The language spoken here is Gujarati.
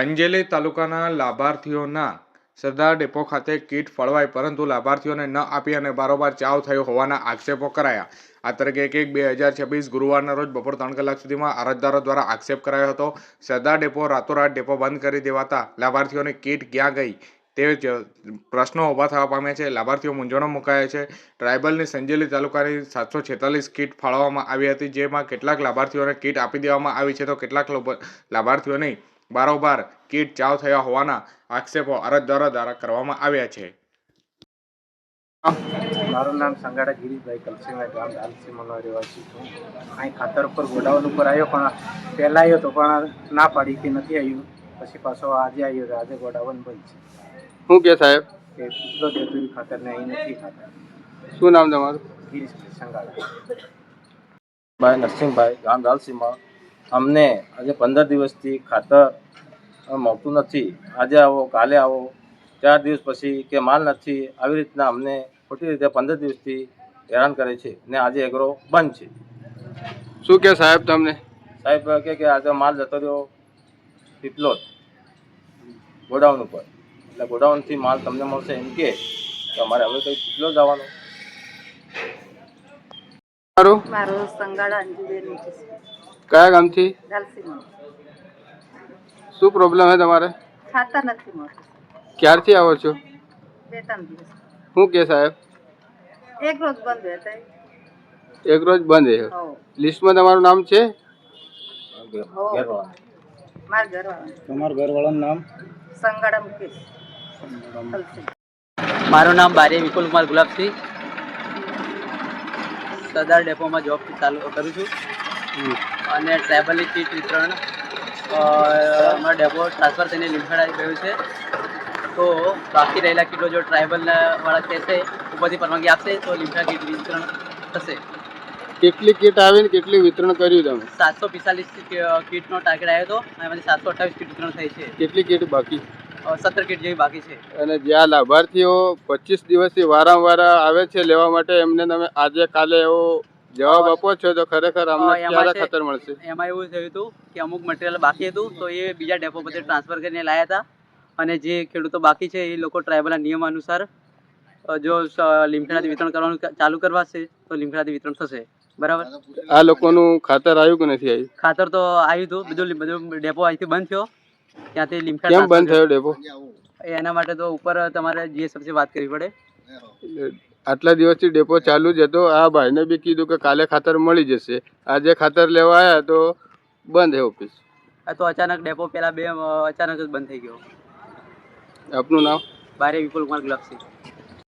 અંજેલી તાલુકાના લાભાર્થીઓના સરદાર ડેપો ખાતે કીટ ફળવાઈ પરંતુ લાભાર્થીઓને ન આપી અને બારોબાર ચાવ થયો હોવાના આક્ષેપો કરાયા। આ તારીખ 1/1/2026 ગુરુવારના રોજ બપોર 3 કલાક સુધીમાં અરજદારો દ્વારા આક્ષેપ કરાયો હતો। સરદાર ડેપો રાતોરાત ડેપો બંધ કરી દેવાતા લાભાર્થીઓની કીટ ક્યાં ગઈ તે પ્રશ્નો ઊભા થવા પામ્યા છે। લાભાર્થીઓ મૂંઝવણમાં મુકાયા છે। ટ્રાયબલની સંજેલી તાલુકાની 746 કીટ ફાળવવામાં આવી હતી, જેમાં કેટલાક લાભાર્થીઓને કીટ આપી દેવામાં આવી છે તો કેટલાક લાભાર્થીઓને બારોબાર કીટ ચાવ થયા હોવાના આક્ષેપો અરજદારો દ્વારા કરવામાં આવ્યા છે। મારું નામ સંગાડા ગિરીશભાઈ કલસીભાઈ, ગામ દાલસીમાનો રહેવાસી છું। અહીં ખાતર ઉપર ગોડાઉન ઉપર આવ્યો, પણ પહેલાં આવ્યો તો પણ ના પાડી કે નથી આવ્યું, પછી પાછો આજે આવ્યો તો આજે ગોડાઉન બંધ છે। શું કે સાહેબ? કે કેટલો જરૂરી ખાતર ને અહીં નથી ખાતર। શું નામ તમારું? ગિરીશભાઈ સંગાડા। ભાઈ નરસિંહભાઈ, ગામ દાલસીમા। અમને આજે 15 દિવસથી ખાતર મળતું નથી। આજે આવો, કાલે આવો, 4 દિવસ પછી કે માલ નથી, આવી રીતના અમને ખોટી રીતે 15 દિવસથી હેરાન કરે છે ને આજે એગ્રો બંધ છે। શું કે સાહેબ તમને? સાહેબ કે આજે માલ જતો રહ્યો પીપલોદ ગોડાઉન ઉપર, એટલે ગોડાઉનથી માલ તમને મળશે એમ કે અમારે હવે કંઈ પીપલોદ જવાનું। મારું સંગાડા અંજુબેન છે। કયા ગામથી? દાલસીમાં। શું પ્રોબ્લેમ છે તમારે? ખાતર નથી મળતું। ક્યારથી આવો છો? 2-3 દિવસ। શું કે સાહેબ? એક રોજ બંધ રહેતા। એક રોજ બંધ છે। હો, લિસ્ટમાં તમારું નામ છે? ઘેરવાળા મારા ઘરવાળા તમારા ઘરવાળાનું નામ? સંગાડા મુકેશ કલસી। મારું નામ બારી વિપુલ કુમાર ગુલાબસિંહ, સરદાર ડેપોમાં જોબ ચાલુ કરું છું અને ટ્રાયબલની કીટ વિતરણ અમારા ડેપો ટ્રાન્સફર થઈને લીમખેડા આવી ગયું છે, તો બાકી રહેલા કીટો જો ટ્રાયબલના વાળા કહેશે ઉપરથી પરવાનગી આપશે તો લીમખેડા કીટ વિતરણ થશે। કેટલી કીટ આવીને કેટલી વિતરણ કર્યું તમે? 745 કીટનો ટાર્ગેટ આવ્યો હતો, એમાંથી 728 કીટ વિતરણ થઈ છે। કેટલી કીટ બાકી? 17 કીટ જેવી બાકી છે। અને જ્યાં લાભાર્થીઓ 25 દિવસથી વારંવાર આવે છે લેવા માટે, એમને તમે આજે કાલે એવો જવાબ આપો છો તો ખરેખર અમને ક્યારે ખાતર મળશે? એમાં એવું થયું હતું કે અમુક મટીરિયલ બાકી હતું તો એ બીજા ડેપો પરથી ટ્રાન્સફર કરીને લાવ્યા હતા, અને જે ખેડૂતો બાકી છે એ લોકો ટ્રાયબલના નિયમ અનુસાર જો લીમખેડાથી વિતરણ કરવાનું ચાલુ કરવાશે તો લીમખેડાથી વિતરણ થશે। બરાબર? આ લોકોનું ખાતર આવ્યું કે નથી આવ્યું? ખાતર તો આવ્યું હતું, બધું ડેપો અહીંથી બંધ થયો, ત્યાંથી કેમ લીમખેડા બંધ થયો ડેપો? એના માટે તો ઉપર તમારે જીએસએફથી વાત કરવી પડે। આટલા દિવસથી ડેપો ચાલુ જ હતો। આ ભાઈને બી કીધું કે કાલે ખાતર મળી જશે, આજે ખાતર લેવા આવ્યા તો બંધ છે ઓફિસ। આ તો અચાનક ડેપો પહેલા અચાનક જ બંધ થઈ ગયો। આપનું નામ? બારે વિપુલ કુમાર ગુલાબસિંહ।